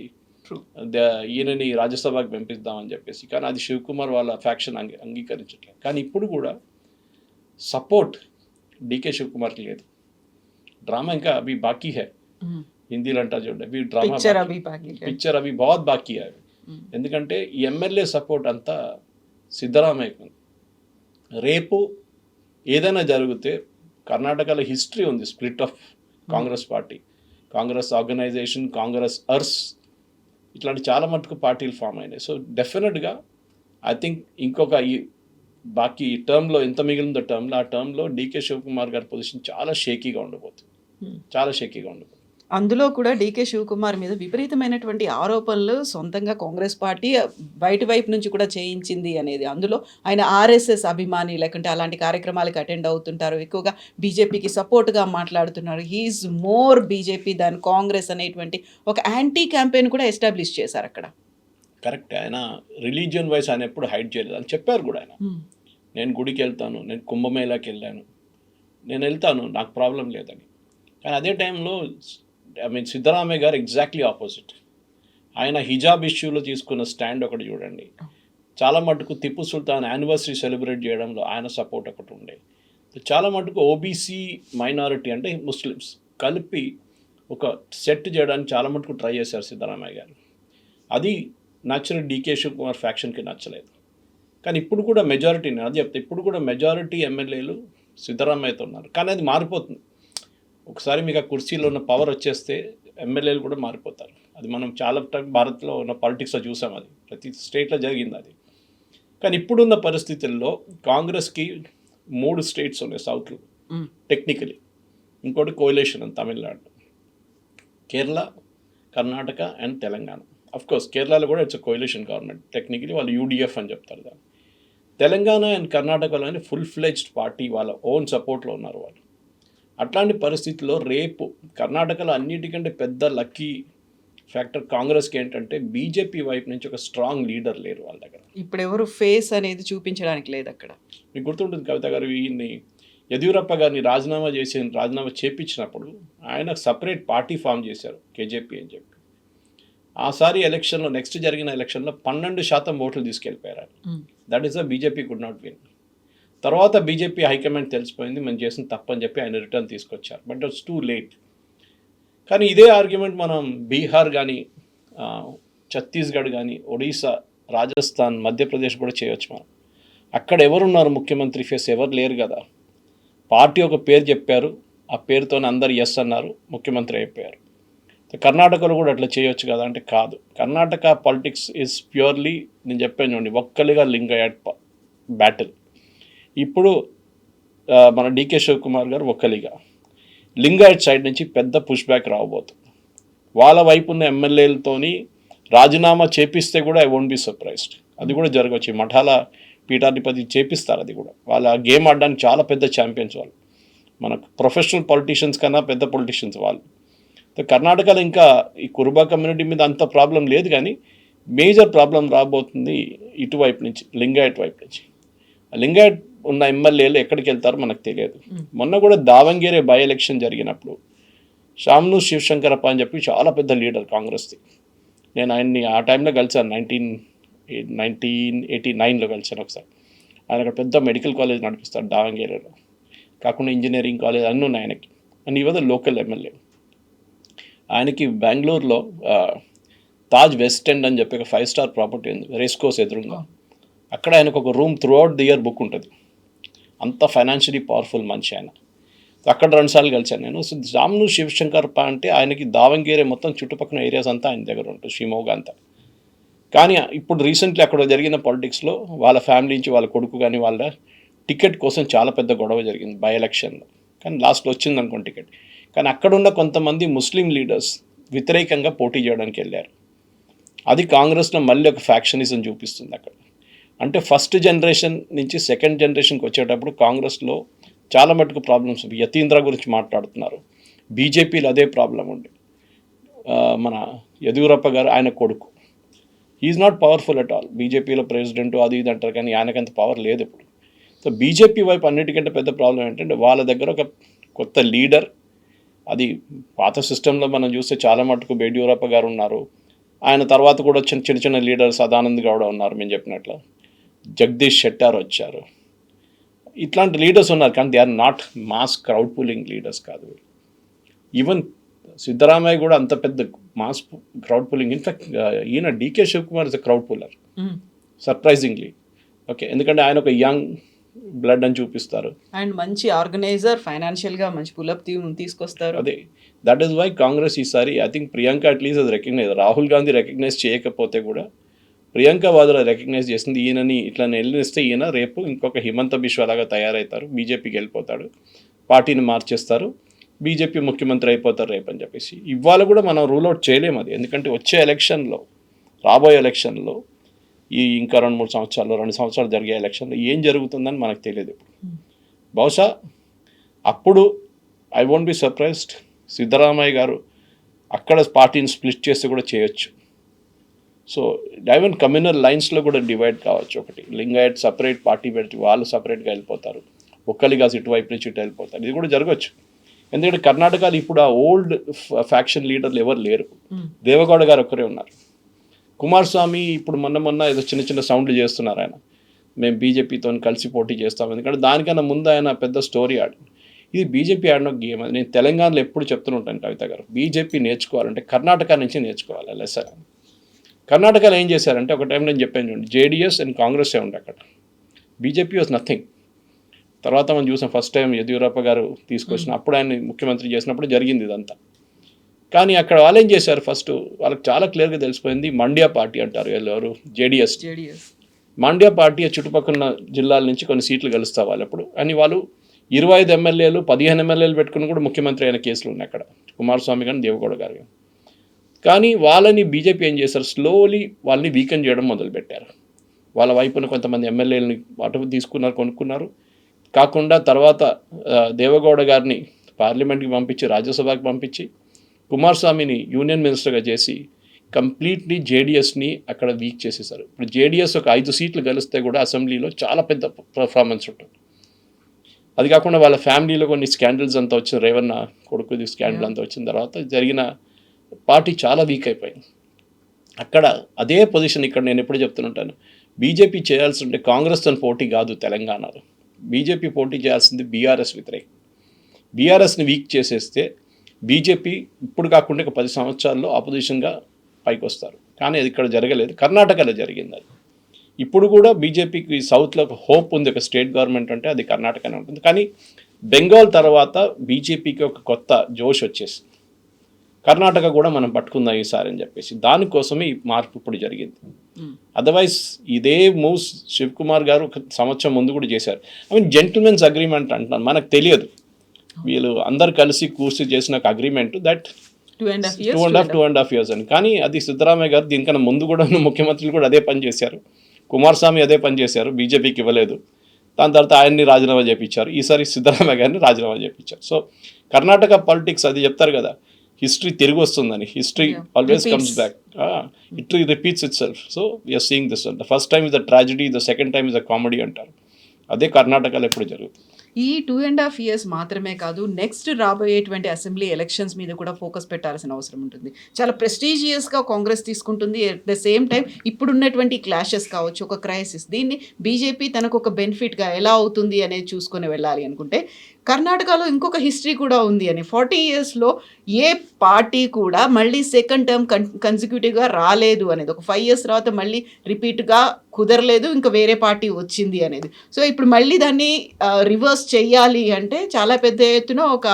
ఈయనని రాజ్యసభకు పంపిద్దామని చెప్పేసి. కానీ అది శివకుమార్ వాళ్ళ ఫ్యాక్షన్ అంగీకరించట్లేదు. కానీ ఇప్పుడు కూడా సపోర్ట్ డీకే శివకుమార్కి లేదు. డ్రామా ఇంకా అవి బాకీ హై, హిందీలో అంటారు చూడండి, అవి డ్రామా పిక్చర్ అవి బాగా బాకీ హై. ఎందుకంటే ఈ ఎమ్మెల్యే సపోర్ట్ అంతా సిద్ధరామయ్యకు ఉంది. రేపు ఏదైనా జరిగితే కర్ణాటకలో హిస్టరీ ఉంది split of Congress party, Congress organization, Congress Urs, ఇట్లాంటి చాలా మటుకు పార్టీలు ఫామ్ అయినాయి. సో డెఫినెట్గా ఐ థింక్ ఇంకొక ఈ బాకీ టర్మ్లో ఎంత మిగిలిందో టర్మ్లో, ఆ టర్మ్లో డీకే శివకుమార్ గారి పొజిషన్ చాలా షేకీగా ఉండబోతుంది, చాలా షేకీగా ఉండబోతుంది. అందులో కూడా డీకే శివకుమార్ మీద విపరీతమైనటువంటి ఆరోపణలు సొంతంగా కాంగ్రెస్ పార్టీ బయటి వైపు నుంచి కూడా చేయించింది అనేది. అందులో ఆయన ఆర్ఎస్ఎస్ అభిమాని, లేకుంటే అలాంటి కార్యక్రమాలకు అటెండ్ అవుతుంటారు, ఎక్కువగా బీజేపీకి సపోర్ట్గా మాట్లాడుతున్నారు. హీఈస్ మోర్ బీజేపీ దాన్ కాంగ్రెస్ అనేటువంటి ఒక యాంటీ క్యాంపెయిన్ కూడా ఎస్టాబ్లిష్ చేశారు అక్కడ. కరెక్ట్. ఆయన రిలీజియన్ వైజ్ ఆయన ఎప్పుడు హైడ్ చేయలేదు అని చెప్పారు కూడా ఆయన. నేను గుడికి వెళ్తాను, నేను కుంభమేళాకి వెళ్ళాను, నేను వెళ్తాను, నాకు ప్రాబ్లం లేదని. కానీ అదే టైంలో సిద్ధరామయ్య గారు ఎగ్జాక్ట్లీ ఆపోజిట్. ఆయన హిజాబ్ ఇష్యూలో తీసుకున్న స్టాండ్ ఒకటి చూడండి. చాలా మటుకు టిప్పు సుల్తాన్ యానివర్సరీ సెలబ్రేట్ చేయడంలో ఆయన సపోర్ట్ ఒకటి ఉండే. చాలా మటుకు ఓబీసీ మైనారిటీ అంటే ముస్లిమ్స్ కలిపి ఒక సెట్ చేయడానికి చాలా మటుకు ట్రై చేశారు సిద్ధరామయ్య గారు. అది నచ్చని డీకే శివకుమార్ ఫ్యాక్షన్కి నచ్చలేదు. కానీ ఇప్పుడు కూడా మెజారిటీ, నేను అది చెప్తే, ఇప్పుడు కూడా మెజారిటీ ఎమ్మెల్యేలు సిద్ధరామయ్యతో ఉన్నారు. కానీ అది మారిపోతుంది. ఒకసారి మీకు ఆ కుర్చీలో ఉన్న పవర్ వచ్చేస్తే ఎమ్మెల్యేలు కూడా మారిపోతారు. అది మనం చాలా టైం భారత్లో ఉన్న పాలిటిక్స్లో చూసాం, అది ప్రతి స్టేట్లో జరిగింది అది. కానీ ఇప్పుడున్న పరిస్థితుల్లో కాంగ్రెస్కి 3 స్టేట్స్ ఉన్నాయి సౌత్లో టెక్నికలీ, ఇంకోటి కోయిలేషన్ అని తమిళనాడు, కేరళ, కర్ణాటక అండ్ తెలంగాణ. అఫ్కోర్స్ కేరళలో కూడా ఇట్స్ కోయిలేషన్ గవర్నమెంట్, టెక్నికలీ వాళ్ళు యూడిఎఫ్ అని చెప్తారు దాన్ని. తెలంగాణ అండ్ కర్ణాటకలోనే ఫుల్ ఫ్లెడ్జ్డ్ పార్టీ, వాళ్ళ ఓన్ సపోర్ట్లో ఉన్నారు వాళ్ళు. అట్లాంటి పరిస్థితుల్లో రేపు కర్ణాటకలో అన్నిటికంటే పెద్ద లక్కీ ఫ్యాక్టర్ కాంగ్రెస్కి ఏంటంటే బీజేపీ వైపు నుంచి ఒక స్ట్రాంగ్ లీడర్ లేరు వాళ్ళ దగ్గర. ఇప్పుడు ఎవరు ఫేస్ అనేది చూపించడానికి లేదు అక్కడ. మీకు గుర్తుంటుంది కవిత గారు, ఈయన్ని యడ్యూరప్ప గారిని రాజీనామా చేపించినప్పుడు ఆయన సపరేట్ పార్టీ ఫామ్ చేశారు, కేజేపీ అని చెప్పి. ఆసారి ఎలక్షన్లో, నెక్స్ట్ జరిగిన ఎలక్షన్లో 12% ఓట్లు తీసుకెళ్ళిపోయారు. That is the BJP could not win. తర్వాత బీజేపీ హైకమాండ్ తెలిసిపోయింది మనం చేసిన తప్పని చెప్పి ఆయన రిటర్న్ తీసుకొచ్చారు. But it's too late. కానీ ఇదే ఆర్గ్యుమెంట్ మనం బీహార్ కానీ, ఛత్తీస్గఢ్ కానీ, ఒడిశా, రాజస్థాన్, మధ్యప్రదేశ్ కూడా చేయొచ్చు మనం. అక్కడ ఎవరున్నారు ముఖ్యమంత్రి ఫేస్? ఎవరు లేరు కదా. పార్టీ ఒక పేరు చెప్పారు, ఆ పేరుతోనే అందరు ఎస్ అన్నారు, ముఖ్యమంత్రి అయిపోయారు. కర్ణాటకలో కూడా అట్లా చేయొచ్చు కదా అంటే కాదు. కర్ణాటక పాలిటిక్స్ ఈజ్ ప్యూర్లీ, నేను చెప్పాను చూడండి, ఒక్కలిగా లింగాయట్ బ్యాటిల్. ఇప్పుడు మన డీకే శివకుమార్ గారు ఒక్కలిగా, లింగాయట్ సైడ్ నుంచి పెద్ద పుష్ బ్యాక్ రావబోతుంది. వాళ్ళ వైపు ఉన్న ఎమ్మెల్యేలతోని రాజీనామా చేపిస్తే కూడా ఐ వోంట్ బి సర్ప్రైజ్డ్. అది కూడా జరగవచ్చు. మఠాల పీఠాధిపతి చేపిస్తారు. అది కూడా వాళ్ళ గేమ్ ఆడడానికి చాలా పెద్ద ఛాంపియన్స్ వాళ్ళు, మన ప్రొఫెషనల్ పొలిటీషియన్స్ కన్నా పెద్ద పొలిటీషియన్స్ వాళ్ళు. కర్ణాటకలో ఇంకా ఈ కురుబా కమ్యూనిటీ మీద అంత ప్రాబ్లం లేదు, కానీ మేజర్ ప్రాబ్లం రాబోతుంది ఇటువైపు నుంచి, లింగాయట్ వైపు నుంచి. లింగాయట్ ఉన్న ఎమ్మెల్యేలు ఎక్కడికి వెళ్తారో మనకు తెలియదు. మొన్న కూడా దావంగేరే బై ఎలక్షన్ జరిగినప్పుడు షామ్ను శివశంకరప్ప అని చెప్పి చాలా పెద్ద లీడర్ కాంగ్రెస్ది, నేను ఆయన్ని ఆ టైంలో కలిసాను, 1989లో కలిసాను ఒకసారి. ఆయన అక్కడ పెద్ద మెడికల్ కాలేజ్ నడిపిస్తాడు దావంగేరేలో, కాకుండా ఇంజనీరింగ్ కాలేజ్ అన్నీ ఉన్నాయి ఆయనకి. అండ్ ఈ వాజ్ లోకల్ ఎమ్మెల్యే. ఆయనకి బెంగళూరులో తాజ్ వెస్ట్ ఎండ్ అని చెప్పి ఒక 5 స్టార్ ప్రాపర్టీ ఉంది, రేస్ కోర్స్ ఎదురుగా. అక్కడ ఆయనకు ఒక room through out the year book ఉంటుంది. అంత ఫైనాన్షియలీ పవర్ఫుల్ మనిషి ఆయన. అక్కడ 2 సార్లు కలిశాను నేను. సో జామ్ను శివశంకర్ అంటే ఆయనకి దావంగేరే మొత్తం చుట్టుపక్కల ఏరియాస్ అంతా ఆయన దగ్గర ఉంటుంది, షిమోగా అంతా. కానీ ఇప్పుడు రీసెంట్లీ అక్కడ జరిగిన పాలిటిక్స్లో వాళ్ళ ఫ్యామిలీ నుంచి వాళ్ళ కొడుకు కానీ వాళ్ళ టికెట్ కోసం చాలా పెద్ద గొడవ జరిగింది బై ఎలక్షన్లో. కానీ లాస్ట్లో వచ్చింది అనుకోండి టికెట్. కానీ అక్కడున్న కొంతమంది ముస్లిం లీడర్స్ వ్యతిరేకంగా పోటీ చేయడానికి వెళ్ళారు. అది కాంగ్రెస్లో మళ్ళీ ఒక ఫ్యాక్షనిజం చూపిస్తుంది అక్కడ. అంటే ఫస్ట్ జనరేషన్ నుంచి సెకండ్ జనరేషన్కి వచ్చేటప్పుడు కాంగ్రెస్లో చాలా మటుకు ప్రాబ్లమ్స్. యతీంద్ర గురించి మాట్లాడుతున్నారు, బీజేపీలో అదే ప్రాబ్లం ఉంది. మన యదురప్ప గారు ఆయన కొడుకు, is not powerful at all. బీజేపీలో ప్రెసిడెంట్ అది ఇది అంటారు కానీ ఆయనకంత పవర్ లేదు ఇప్పుడు. సో బీజేపీ వైపు అన్నిటికంటే పెద్ద ప్రాబ్లం ఏంటంటే వాళ్ళ దగ్గర ఒక కొత్త లీడర్. అది పాత సిస్టంలో మనం చూస్తే చాలా మటుకు యడ్యూరప్ప గారు ఉన్నారు, ఆయన తర్వాత కూడా చిన్న చిన్న లీడర్స్ సదానంద్ గౌడ ఉన్నారు, మేము చెప్పినట్లు జగదీష్ షెట్టార్ వచ్చారు, ఇట్లాంటి లీడర్స్ ఉన్నారు. కానీ they are not mass crowd pulling leaders కాదు. ఈవెన్ సిద్ధరామయ్య కూడా అంత పెద్ద మాస్ క్రౌడ్ పుల్లింగ్. ఇన్ఫ్యాక్ట్ ఈయన DK Shivakumar is a crowd puller surprisingly. Okay, ఎందుకంటే ఆయన ఒక యంగ్ బ్లడ్ అని చూపిస్తారు అండ్ మంచి ఆర్గనైజర్, ఫైనాన్షియల్గా మంచి పులప్ తీసుకొస్తారు. అదే దట్ ఈస్ వై కాంగ్రెస్ ఈసారి ఐ థింక్ ప్రియాంక అట్లీస్ట్ అది రికగ్నైజ్, రాహుల్ గాంధీ రికగ్నైజ్ చేయకపోతే కూడా ప్రియాంక వాద్రా రికగ్నైజ్ చేసింది. ఈయనని ఇట్లా వెళ్ళిస్తే ఈయన రేపు ఇంకొక హిమంత బిశ్వ లాగా తయారవుతారు, బీజేపీకి వెళ్ళిపోతాడు, పార్టీని మార్చేస్తారు, బీజేపీ ముఖ్యమంత్రి అయిపోతారు రేపు అని చెప్పేసి. ఇవాళ కూడా మనం రూల్ అవుట్ చేయలేము అది. ఎందుకంటే వచ్చే ఎలక్షన్లో, రాబోయే ఎలక్షన్లో, ఈ ఇంకా 2-3 సంవత్సరాలు 2 సంవత్సరాలు జరిగే ఎలక్షన్లో ఏం జరుగుతుందని మనకు తెలియదు ఇప్పుడు. బహుశా అప్పుడు I won't be surprised Siddaramaiah గారు అక్కడ పార్టీని స్ప్లిట్ చేసి కూడా చేయొచ్చు. సో ఈవెన్ కమ్యూనల్ లైన్స్లో కూడా డివైడ్ కావచ్చు. ఒకటి లింగాయట్ సపరేట్ పార్టీ పెడితే వాళ్ళు సపరేట్గా వెళ్ళిపోతారు, ఒక్కలిగా ఇటువైపు నుంచి ఇటు వెళ్ళిపోతారు. ఇది కూడా జరగవచ్చు. ఎందుకంటే కర్ణాటకలో ఇప్పుడు ఆ ఓల్డ్ ఫ్యాక్షన్ లీడర్లు ఎవరు లేరు, దేవగౌడ గారు ఒక్కరే ఉన్నారు. కుమారస్వామి ఇప్పుడు మొన్న ఏదో చిన్న సౌండ్లు చేస్తున్నారు ఆయన, మేము బీజేపీతో కలిసి పోటీ చేస్తాం. ఎందుకంటే దానికన్నా ముందు ఆయన పెద్ద స్టోరీ ఆడింది. ఇది బీజేపీ ఆడిన గేమ్. అది నేను తెలంగాణలో ఎప్పుడు చెప్తుంటాను కవిత గారు, బీజేపీ నేర్చుకోవాలంటే కర్ణాటక నుంచి నేర్చుకోవాలి. లెసన్ కర్ణాటకలో ఏం చేశారంటే ఒక టైం నేను చెప్పాను చూడండి, జేడీఎస్ అండ్ కాంగ్రెస్ ఉండే అక్కడ, బీజేపీ వాజ్ నథింగ్. తర్వాత మనం చూసాం ఫస్ట్ టైం యడ్యూరప్ప గారు తీసుకొచ్చిన అప్పుడు ఆయన ముఖ్యమంత్రి చేసినప్పుడు జరిగింది ఇదంతా. కానీ అక్కడ వాళ్ళు ఏం చేశారు, ఫస్ట్ వాళ్ళకి చాలా క్లియర్గా తెలిసిపోయింది, మండ్యా పార్టీ అంటారు ఎవరు, జేడీఎస్. మండ్యా పార్టీ చుట్టుపక్కల జిల్లాల నుంచి కొన్ని సీట్లు గెలుస్తారు వాళ్ళు అప్పుడు. అని వాళ్ళు 25 ఎమ్మెల్యేలు 15 ఎమ్మెల్యేలు పెట్టుకుని కూడా ముఖ్యమంత్రి అయిన కేసులు ఉన్నాయి అక్కడ, కుమారస్వామి కానీ దేవగౌడ గారు. కానీ వాళ్ళని బీజేపీ ఏం చేశారు, స్లోలీ వాళ్ళని వీకెన్ చేయడం మొదలుపెట్టారు. వాళ్ళ వైపున కొంతమంది ఎమ్మెల్యేలని అటు తీసుకున్నారు, కొనుక్కున్నారు. కాకుండా తర్వాత దేవగౌడ గారిని పార్లమెంట్కి పంపించి, రాజ్యసభకి పంపించి, కుమారస్వామిని యూనియన్ మినిస్టర్గా చేసి కంప్లీట్లీ జేడీఎస్ని అక్కడ వీక్ చేసేసారు. ఇప్పుడు జేడీఎస్ ఒక 5 సీట్లు గెలిస్తే కూడా అసెంబ్లీలో చాలా పెద్ద పర్ఫార్మెన్స్ ఉంటుంది. అది కాకుండా వాళ్ళ ఫ్యామిలీలో కొన్ని స్కాండల్స్ అంతా వచ్చిన, రేవన్న కొడుకుది స్కాండల్ అంతా వచ్చిన తర్వాత జరిగిన పార్టీ చాలా వీక్ అయిపోయింది. అక్కడ అదే పొజిషన్ ఇక్కడ నేను ఎప్పుడు చెప్తుంటాను, బీజేపీ చేయాల్సి ఉంటే కాంగ్రెస్తో పోటీ కాదు తెలంగాణలో, బీజేపీ పోటీ చేయాల్సింది బీఆర్ఎస్ వ్యతిరేకం. బీఆర్ఎస్ని వీక్ చేసేస్తే బీజేపీ ఇప్పుడు కాకుండా ఒక 10 సంవత్సరాల్లో ఆపోజిషన్గా పైకి వస్తారు. కానీ అది ఇక్కడ జరగలేదు, కర్ణాటకలో జరిగింది అది. ఇప్పుడు కూడా బీజేపీకి సౌత్లో ఒక హోప్ ఉంది, ఒక స్టేట్ గవర్నమెంట్ అంటే అది కర్ణాటకనే ఉంటుంది. కానీ బెంగాల్ తర్వాత బీజేపీకి ఒక కొత్త జోష్ వచ్చేసి కర్ణాటక కూడా మనం పట్టుకుందాం ఈసారి అని చెప్పేసి, దానికోసమే ఈ మార్పు ఇప్పుడు జరిగింది. అదర్వైజ్ ఇదే మూవ్స్ శివకుమార్ గారు ఒక సంవత్సరం ముందు కూడా చేశారు. ఐ మీన్ జెంటిల్మెన్స్ అగ్రిమెంట్ అంటున్నాను, మనకు తెలియదు, వీళ్ళు అందరు కలిసి కూర్చి చేసిన ఒక అగ్రిమెంట్ దట్ 2.5 years అని. కానీ అది సిద్ధరామయ్య గారు దీనికన్నా ముందు కూడా ముఖ్యమంత్రులు కూడా అదే పని చేశారు, కుమారస్వామి అదే పని చేశారు, బీజేపీకి ఇవ్వలేదు. దాని తర్వాత ఆయన్ని రాజీనామా చేయించారు, ఈసారి సిద్ధరామయ్య గారిని రాజీనామా చేయించారు. సో కర్ణాటక పాలిటిక్స్ అది చెప్తారు కదా, హిస్టరీ తిరిగి వస్తుందని, history always comes back, history repeats itself. So we are seeing this, the first time is the tragedy, the second time is the comedy అంటారు. అదే కర్ణాటకలో ఎప్పుడు జరుగుతుంది. ఈ 2.5 years మాత్రమే కాదు, నెక్స్ట్ రాబోయేటువంటి అసెంబ్లీ ఎలక్షన్స్ మీద కూడా ఫోకస్ పెట్టాల్సిన అవసరం ఉంటుంది. చాలా ప్రెస్టీజియస్గా కాంగ్రెస్ తీసుకుంటుంది. ఎట్ ద సేమ్ టైం ఇప్పుడున్నటువంటి క్లాషెస్ కావచ్చు, ఒక క్రైసిస్, దీన్ని బీజేపీ తనకు ఒక బెనిఫిట్గా ఎలా అవుతుంది అనేది చూసుకొని వెళ్ళాలి అనుకుంటే కర్ణాటకలో ఇంకొక హిస్టరీ కూడా ఉంది అని 40 ఇయర్స్లో ఏ పార్టీ కూడా మళ్ళీ సెకండ్ టర్మ్ కన్సిక్యూటివ్గా రాలేదు అనేది, ఒక 5 ఇయర్స్ తర్వాత మళ్ళీ రిపీట్గా కుదరలేదు, ఇంకా వేరే పార్టీ వచ్చింది అనేది. సో ఇప్పుడు మళ్ళీ దాన్ని రివర్స్ చెయ్యాలి అంటే చాలా పెద్ద ఎత్తున ఒక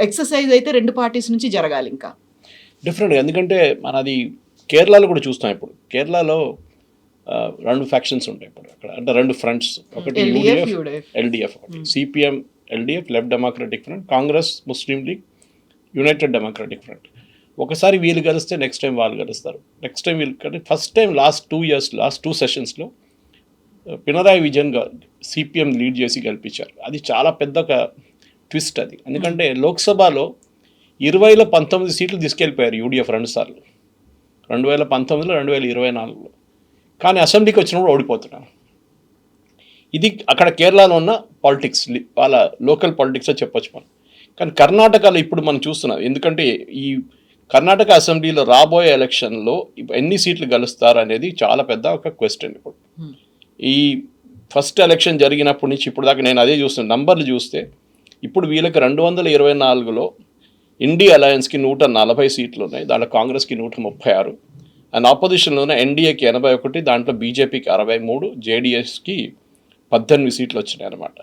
ఎక్సర్సైజ్ అయితే 2 పార్టీస్ నుంచి జరగాలి. ఇంకా డిఫరెంట్గా, ఎందుకంటే మనది కేరళలో కూడా చూస్తాం. ఇప్పుడు కేరళలో 2 ఫ్యాక్షన్స్ ఉంటాయి ఇప్పుడు అక్కడ, అంటే 2 ఫ్రంట్స్, ఒకటి LDF, ఎల్డిఎఫ్, ఒకటి CPM LDF left democratic front, Congress Muslim league united democratic front. ఒకసారి వీళ్ళు కలిస్తే నెక్స్ట్ టైం వాళ్ళు కలుస్తారు, నెక్స్ట్ టైం వీళ్ళు కలిసి. ఫస్ట్ టైం లాస్ట్ 2 సెషన్స్లో పినరాయి విజయన్ సిపిఎం లీడ్ చేసి గెలిపించారు. అది చాలా పెద్ద ఒక ట్విస్ట్ అది, ఎందుకంటే లోక్సభలో 20లో 19 సీట్లు తీసుకెళ్ళిపోయారు యూడిఎఫ్ 2 సార్లు, 2019లో 2024లో. కానీ అసెంబ్లీకి వచ్చినప్పుడు ఓడిపోతున్నారు. ఇది అక్కడ కేరళలో ఉన్న పాలిటిక్స్, వాళ్ళ లోకల్ పాలిటిక్స్ చెప్పొచ్చు మనం. కానీ కర్ణాటకలో ఇప్పుడు మనం చూస్తున్నాం, ఎందుకంటే ఈ కర్ణాటక అసెంబ్లీలో రాబోయే ఎలక్షన్లో ఎన్ని సీట్లు గెలుస్తారు అనేది చాలా పెద్ద ఒక క్వశ్చన్. ఇప్పుడు ఈ ఫస్ట్ ఎలక్షన్ జరిగినప్పటి నుంచి ఇప్పుడు దాకా నేను అదే చూస్తున్నాను, నంబర్లు చూస్తే ఇప్పుడు వీళ్ళకి 224లో ఇండియా అలయన్స్కి 140 సీట్లు ఉన్నాయి, దాంట్లో కాంగ్రెస్కి 136, అండ్ ఆపోజిషన్లోనే ఎన్డీఏకి 81, దాంట్లో బీజేపీకి 63, జేడీఎస్కి 18 సీట్లు వచ్చినాయి అనమాట.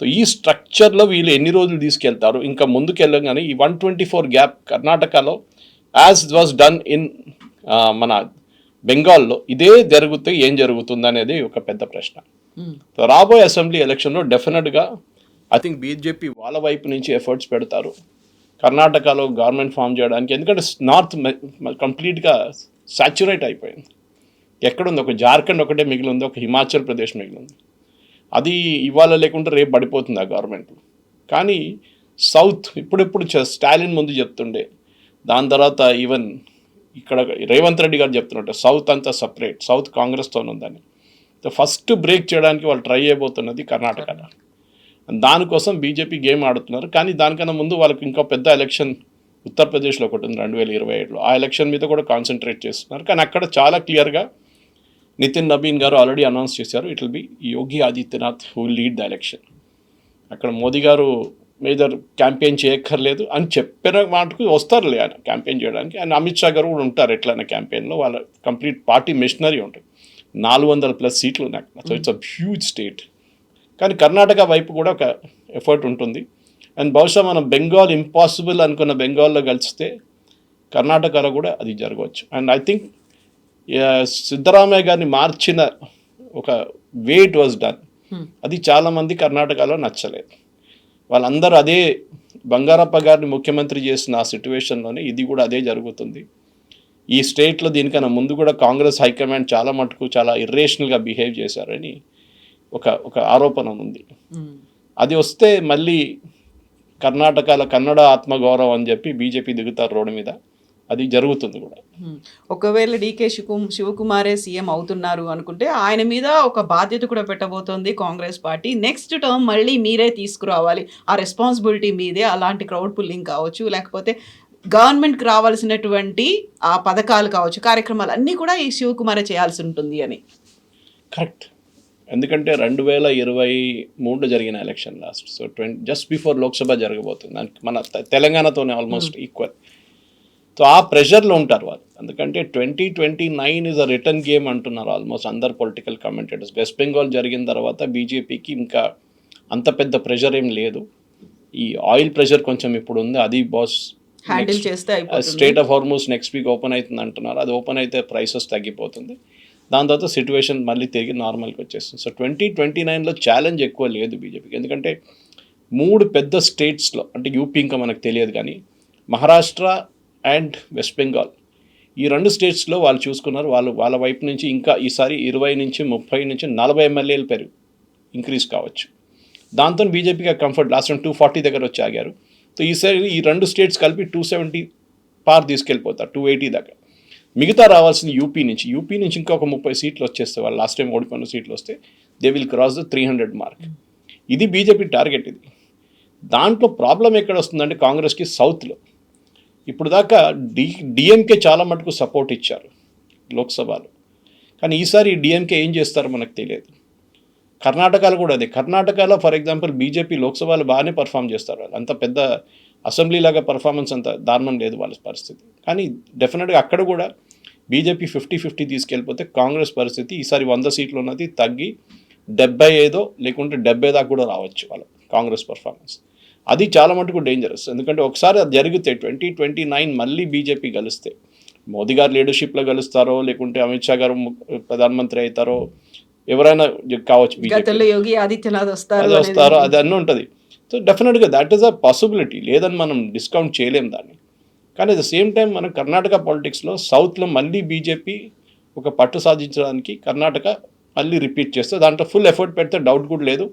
సో ఈ స్ట్రక్చర్లో వీళ్ళు ఎన్ని రోజులు తీసుకెళ్తారు, ఇంకా ముందుకు వెళ్ళగానే ఈ 124 గ్యాప్ కర్ణాటకలో యాజ్ వాజ్ డన్ ఇన్ మన బెంగాల్లో ఇదే జరిగితే ఏం జరుగుతుంది అనేది ఒక పెద్ద ప్రశ్న. సో రాబోయే అసెంబ్లీ ఎలక్షన్లో డెఫినెట్గా ఐ థింక్ బీజేపీ వాళ్ళ వైపు నుంచి ఎఫర్ట్స్ పెడతారు కర్ణాటకలో గవర్నమెంట్ ఫామ్ చేయడానికి, ఎందుకంటే నార్త్ కంప్లీట్గా సాచ్యురేట్ అయిపోయింది. ఎక్కడుంది, ఒక జార్ఖండ్ ఒకటే మిగిలింది, ఒక హిమాచల్ ప్రదేశ్ మిగిలింది. అది ఇవాళ లేకుంటే రేపు పడిపోతుంది ఆ గవర్నమెంట్. కానీ సౌత్ ఇప్పుడెప్పుడు స్టాలిన్ ముందు చెప్తుండే, దాని తర్వాత ఈవెన్ ఇక్కడ రేవంత్ రెడ్డి గారు చెప్తున్నట్టు సౌత్ అంతా సపరేట్, సౌత్ కాంగ్రెస్తో ఉందని. ఫస్ట్ బ్రేక్ చేయడానికి వాళ్ళు ట్రై అయిపోతున్నది కర్ణాటకలో. దానికోసం బీజేపీ గేమ్ ఆడుతున్నారు. కానీ దానికన్నా ముందు వాళ్ళకి ఇంకా పెద్ద ఎలక్షన్ ఉత్తరప్రదేశ్లో ఒకటి ఉంది 2027లో, ఆ ఎలక్షన్ మీద కూడా కాన్సన్ట్రేట్ చేస్తున్నారు. కానీ అక్కడ చాలా క్లియర్గా నితిన్ నబీన్ గారు ఆల్రెడీ అనౌన్స్ చేశారు, it will be Yogi Adityanath who will lead the election. అక్కడ మోదీ గారు మేజర్ క్యాంపెయిన్ చేయక్కర్లేదు అని చెప్పిన మాటకు వస్తారులే ఆయన క్యాంపెయిన్ చేయడానికి. అండ్ అమిత్ షా గారు కూడా ఉంటారు ఎట్లయినా క్యాంపెయిన్లో, వాళ్ళ కంప్లీట్ పార్టీ మెషినరీ ఉంటుంది. 400+ సీట్లు ఉన్నాయి అక్కడ. So it's a huge state. కానీ కర్ణాటక వైపు కూడా ఒక ఎఫర్ట్ ఉంటుంది. అండ్ బహుశా మనం బెంగాల్ ఇంపాసిబుల్ అనుకున్న బెంగాల్లో కలిస్తే కర్ణాటకలో కూడా అది జరగవచ్చు. అండ్ ఐ థింక్ సిద్ధరామయ్య గారిని మార్చిన ఒక వే ఇట్ వాజ్ డన్, అది చాలామంది కర్ణాటకలో నచ్చలేదు. వాళ్ళందరూ అదే బంగారప్ప గారిని ముఖ్యమంత్రి చేసిన ఆ సిట్యువేషన్లోనే ఇది కూడా అదే జరుగుతుంది. ఈ స్టేట్లో దీనికన్నా ముందు కూడా కాంగ్రెస్ హైకమాండ్ చాలా మటుకు చాలా ఇర్రేషనల్గా బిహేవ్ చేశారని ఒక ఆరోపణ ఉంది. అది వస్తే మళ్ళీ కర్ణాటకలో కన్నడ ఆత్మగౌరవం అని చెప్పి బీజేపీ దిగుతారు రోడ్డు మీద, అది జరుగుతుంది కూడా. ఒకవేళ డీకే శివకుమారే సీఎం అవుతున్నారు అనుకుంటే ఆయన మీద ఒక బాధ్యత కూడా పెట్టబోతోంది కాంగ్రెస్ పార్టీ. నెక్స్ట్ టర్మ్ మళ్ళీ మీరే తీసుకురావాలి, ఆ రెస్పాన్సిబిలిటీ మీదే. అలాంటి క్రౌడ్ పుల్లింగ్ కావచ్చు, లేకపోతే గవర్నమెంట్కి రావాల్సినటువంటి ఆ పథకాలు కావచ్చు, కార్యక్రమాలు అన్నీ కూడా ఈ శివకుమారే చేయాల్సి ఉంటుంది అని. కరెక్ట్, ఎందుకంటే 2023లో జరిగిన election last, so just before Lok Sabha జరగబోతుంది, దానికి మన తెలంగాణతోనే ఆల్మోస్ట్ ఈక్వల్. సో ఆ ప్రెషర్లో ఉంటారు వాళ్ళు, ఎందుకంటే 2029 ఈజ్ అ రిటర్న్ గేమ్ అంటున్నారు ఆల్మోస్ట్ అందరు పొలిటికల్ కామెంటేటర్స్. వెస్ట్ బెంగాల్ జరిగిన తర్వాత బీజేపీకి ఇంకా అంత పెద్ద ప్రెషర్ ఏం లేదు. ఈ ఆయిల్ ప్రెషర్ కొంచెం ఇప్పుడు ఉంది, అది బాస్ హ్యాండిల్ చేస్తే state of Hormuz next week open అవుతుంది అంటున్నారు. అది ఓపెన్ అయితే ప్రైసెస్ తగ్గిపోతుంది, దాని తర్వాత సిచ్యువేషన్ మళ్ళీ తిరిగి నార్మల్కి వచ్చేస్తుంది. సో 2029లో ఛాలెంజ్ ఎక్కువ లేదు బీజేపీకి, ఎందుకంటే 3 పెద్ద స్టేట్స్లో, అంటే యూపీ ఇంకా మనకు తెలియదు కానీ మహారాష్ట్ర అండ్ వెస్ట్ బెంగాల్, ఈ 2 స్టేట్స్లో వాళ్ళు చూసుకున్నారు. వాళ్ళ వైపు నుంచి ఇంకా ఈసారి 20 నుంచి 30 నుంచి 40 ఎమ్మెల్యేలు ఇంక్రీజ్ కావచ్చు. దాంతో బీజేపీకి కంఫర్ట్, లాస్ట్ టైం 240 దగ్గర వచ్చి ఆగారు. సో ఈసారి ఈ 2 స్టేట్స్ కలిపి 270 పార్ తీసుకెళ్ళిపోతారు, 280 దాకా. మిగతా రావాల్సింది యూపీ నుంచి ఇంకా ఒక 30 సీట్లు వచ్చేస్తే, వాళ్ళు లాస్ట్ టైం ఓడిపోయిన సీట్లు వస్తే they will cross the 300 mark. ఇది బీజేపీ టార్గెట్. ఇది దాంట్లో ప్రాబ్లం ఎక్కడ వస్తుందంటే కాంగ్రెస్కి సౌత్లో ఇప్పుడు దాకా డిఎంకే చాలా మటుకు సపోర్ట్ ఇచ్చారు లోక్సభలో, కానీ ఈసారి డిఎంకే ఏం చేస్తారో మనకు తెలియదు. కర్ణాటకలో కూడా అదే. కర్ణాటకలో ఫర్ ఎగ్జాంపుల్ బీజేపీ లోక్సభలో బాగానే పర్ఫామ్ చేస్తారు వాళ్ళు. అంత పెద్ద అసెంబ్లీ లాగా పర్ఫార్మెన్స్ అంత దారుణం లేదు వాళ్ళ పరిస్థితి. కానీ డెఫినెట్గా అక్కడ కూడా బీజేపీ 50-50 తీసుకెళ్ళిపోతే కాంగ్రెస్ పరిస్థితి ఈసారి 100 సీట్లు ఉన్నది తగ్గి 75 లేకుంటే 70 దాకా కూడా రావచ్చు వాళ్ళ కాంగ్రెస్ పర్ఫార్మెన్స్. అది చాలా మటుకు డేంజరస్. ఎందుకంటే ఒకసారి అది జరిగితే 2029 మళ్ళీ బీజేపీ గెలిస్తే మోదీ గారు లీడర్షిప్లో గెలుస్తారో లేకుంటే అమిత్ షా గారు ప్రధానమంత్రి అవుతారో ఎవరైనా కావచ్చు, గతంలో యోగి ఆదిత్యనాథ్ అది వస్తారో అది అన్నీ ఉంటుంది. సో డెఫినెట్గా దాట్ ఈస్ అ పాసిబిలిటీ, లేదని మనం డిస్కౌంట్ చేయలేం దాన్ని. కానీ అట్ ద సేమ్ టైం మనం కర్ణాటక పాలిటిక్స్లో సౌత్లో మళ్ళీ బీజేపీ ఒక పట్టు సాధించడానికి కర్ణాటక మళ్ళీ రిపీట్ చేస్తే దాంట్లో ఫుల్ ఎఫర్ట్ పెడితే డౌట్ కూడా లేదు.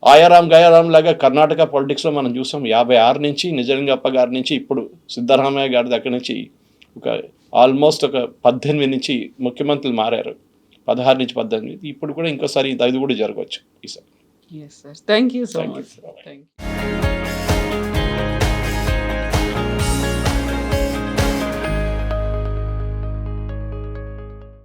ఆయారాం గయారాం లాగా కర్ణాటక పాలిటిక్స్లో మనం చూసాం 56 నుంచి నిజలింగప్ప గారి నుంచి ఇప్పుడు సిద్ధరామయ్య గారి దగ్గర నుంచి ఒక ఆల్మోస్ట్ ఒక 18 నుంచి ముఖ్యమంత్రులు మారారు, 16 నుంచి 18. ఇప్పుడు కూడా ఇంకోసారి ఇది కూడా జరగవచ్చు ఈసారి. Yes, sir. Thank you so Thank you. much. Thank you.